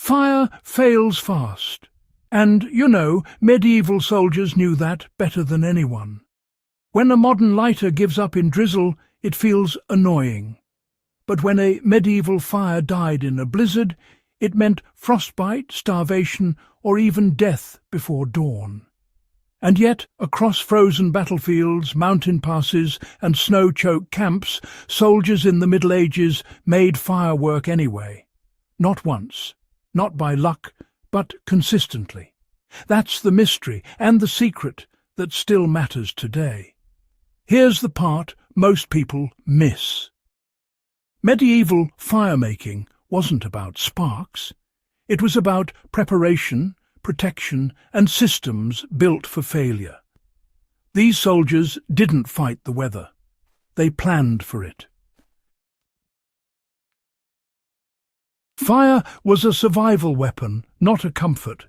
Fire fails fast. And, medieval soldiers knew that better than anyone. When a modern lighter gives up in drizzle, it feels annoying. But when a medieval fire died in a blizzard, it meant frostbite, starvation, or even death before dawn. And yet, across frozen battlefields, mountain passes, and snow-choked camps, soldiers in the Middle Ages made fire work anyway. Not once, not by luck, but consistently. That's the mystery and the secret that still matters today. Here's the part most people miss. Medieval fire-making wasn't about sparks. It was about preparation, protection, and systems built for failure. These soldiers didn't fight the weather. They planned for it. Fire was a survival weapon, not a comfort.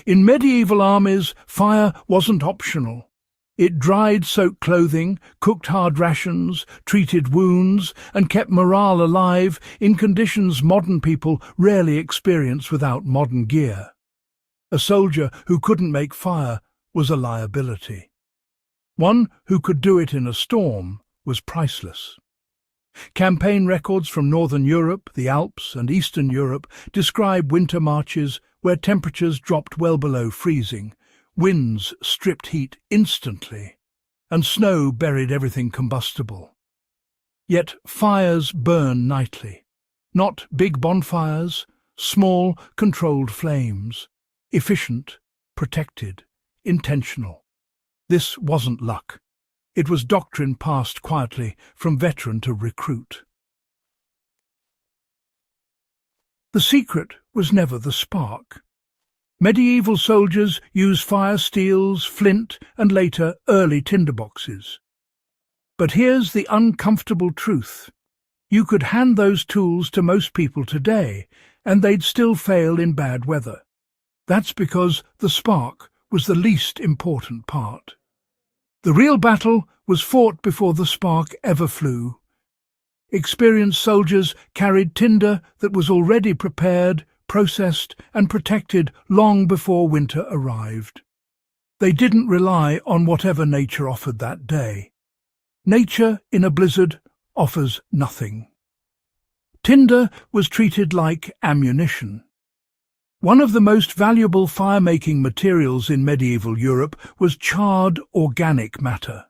In medieval armies, fire wasn't optional. It dried soaked clothing, cooked hard rations, treated wounds, and kept morale alive in conditions modern people rarely experience without modern gear. A soldier who couldn't make fire was a liability. One who could do it in a storm was priceless. Campaign records from Northern Europe, the Alps, and Eastern Europe describe winter marches where temperatures dropped well below freezing, winds stripped heat instantly, and snow buried everything combustible. Yet fires burn nightly. Not big bonfires, small, controlled flames. Efficient, protected, intentional. This wasn't luck. It was doctrine passed quietly from veteran to recruit. The secret was never the spark. Medieval soldiers used fire steels, flint, and later early tinderboxes. But here's the uncomfortable truth. You could hand those tools to most people today, and they'd still fail in bad weather. That's because the spark was the least important part. The real battle was fought before the spark ever flew. Experienced soldiers carried tinder that was already prepared, processed, and protected long before winter arrived. They didn't rely on whatever nature offered that day. Nature in a blizzard offers nothing. Tinder was treated like ammunition. One of the most valuable fire-making materials in medieval Europe was charred organic matter.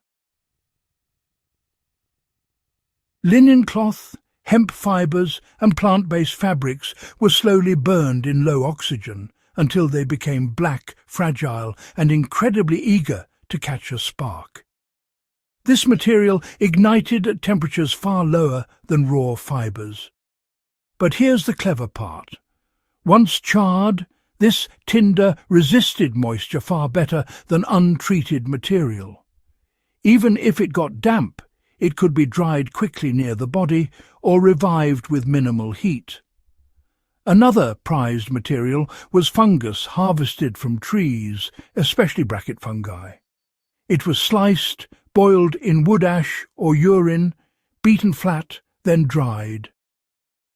Linen cloth, hemp fibres, and plant-based fabrics were slowly burned in low oxygen until they became black, fragile, and incredibly eager to catch a spark. This material ignited at temperatures far lower than raw fibres. But here's the clever part. Once charred, this tinder resisted moisture far better than untreated material. Even if it got damp, it could be dried quickly near the body or revived with minimal heat. Another prized material was fungus harvested from trees, especially bracket fungi. It was sliced, boiled in wood ash or urine, beaten flat, then dried.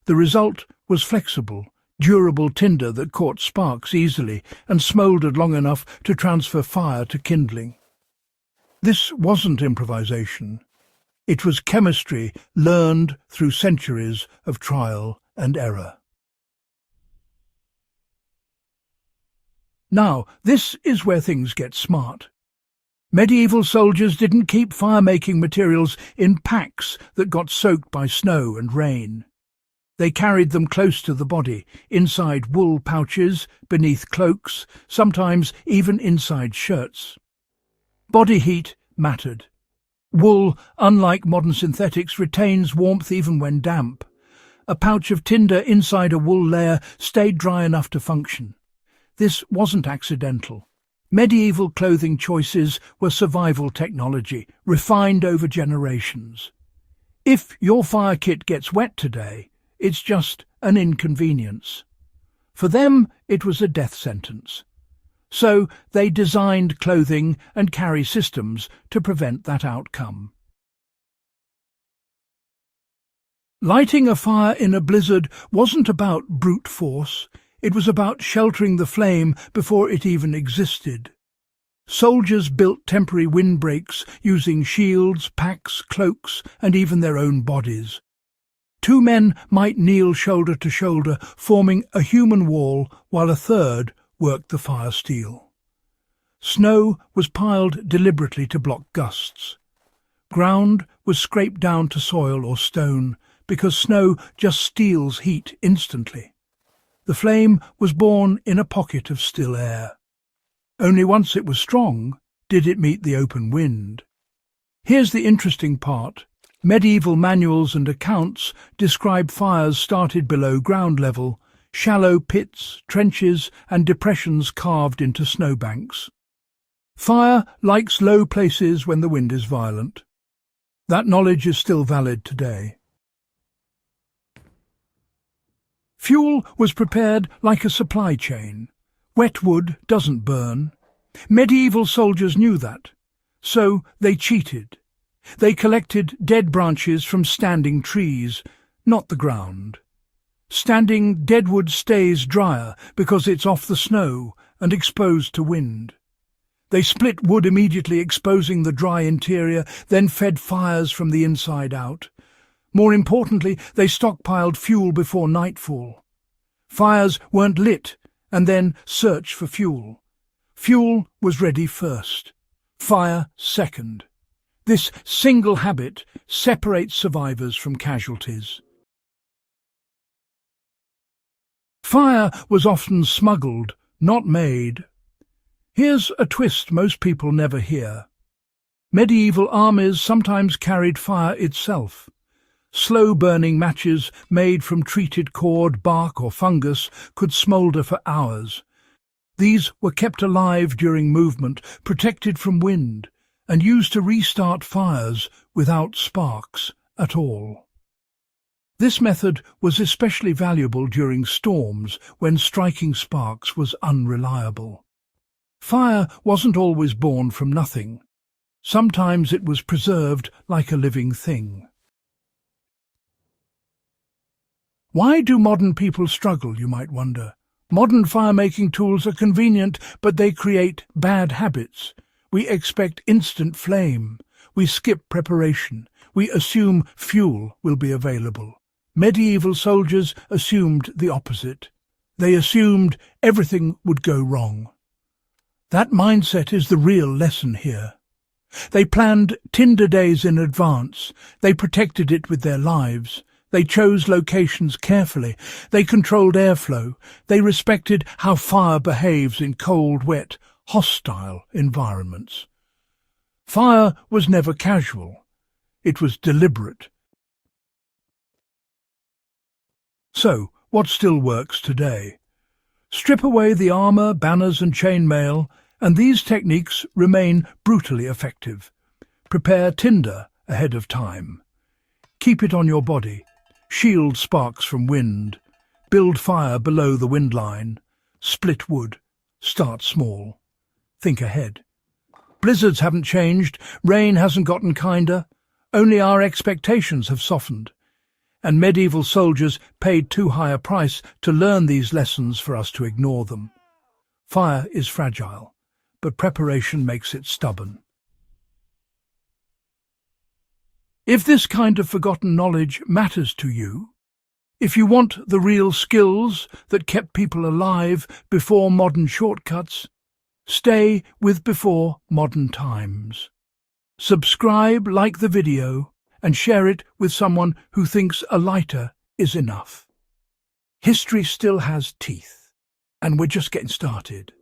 The result was flexible, durable tinder that caught sparks easily and smouldered long enough to transfer fire to kindling. This wasn't improvisation. It was chemistry learned through centuries of trial and error. Now, this is where things get smart. Medieval soldiers didn't keep fire-making materials in packs that got soaked by snow and rain. They carried them close to the body, inside wool pouches, beneath cloaks, sometimes even inside shirts. Body heat mattered. Wool, unlike modern synthetics, retains warmth even when damp. A pouch of tinder inside a wool layer stayed dry enough to function. This wasn't accidental. Medieval clothing choices were survival technology, refined over generations. If your fire kit gets wet today, it's just an inconvenience. For them, it was a death sentence. So they designed clothing and carry systems to prevent that outcome. Lighting a fire in a blizzard wasn't about brute force. It was about sheltering the flame before it even existed. Soldiers built temporary windbreaks using shields, packs, cloaks, and even their own bodies. Two men might kneel shoulder to shoulder, forming a human wall, while a third worked the fire steel. Snow was piled deliberately to block gusts. Ground was scraped down to soil or stone, because snow just steals heat instantly. The flame was born in a pocket of still air. Only once it was strong did it meet the open wind. Here's the interesting part. Medieval manuals and accounts describe fires started below ground level, shallow pits, trenches, and depressions carved into snowbanks. Fire likes low places when the wind is violent. That knowledge is still valid today. Fuel was prepared like a supply chain. Wet wood doesn't burn. Medieval soldiers knew that, so they cheated. They collected dead branches from standing trees, not the ground. Standing deadwood stays drier because it's off the snow and exposed to wind. They split wood immediately, exposing the dry interior, then fed fires from the inside out. More importantly, they stockpiled fuel before nightfall. Fires weren't lit and then searched for fuel. Fuel was ready first, fire second. This single habit separates survivors from casualties. Fire was often smuggled, not made. Here's a twist most people never hear. Medieval armies sometimes carried fire itself. Slow-burning matches made from treated cord, bark or fungus could smoulder for hours. These were kept alive during movement, protected from wind, and used to restart fires without sparks at all. This method was especially valuable during storms when striking sparks was unreliable. Fire wasn't always born from nothing. Sometimes it was preserved like a living thing. Why do modern people struggle, you might wonder? Modern fire-making tools are convenient, but they create bad habits. We expect instant flame. We skip preparation. We assume fuel will be available. Medieval soldiers assumed the opposite. They assumed everything would go wrong. That mindset is the real lesson here. They planned tinder days in advance. They protected it with their lives. They chose locations carefully. They controlled airflow. They respected how fire behaves in cold, wet, hostile environments. Fire was never casual. It was deliberate. So, what still works today? Strip away the armor, banners and chainmail, and these techniques remain brutally effective. Prepare tinder ahead of time. Keep it on your body. Shield sparks from wind. Build fire below the wind line. Split wood. Start small. Think ahead. Blizzards haven't changed. Rain hasn't gotten kinder. Only our expectations have softened. And medieval soldiers paid too high a price to learn these lessons for us to ignore them. Fire is fragile, but preparation makes it stubborn. If this kind of forgotten knowledge matters to you, if you want the real skills that kept people alive before modern shortcuts, stay with Before Modern Times. Subscribe, like the video, and share it with someone who thinks a lighter is enough. History still has teeth, and we're just getting started.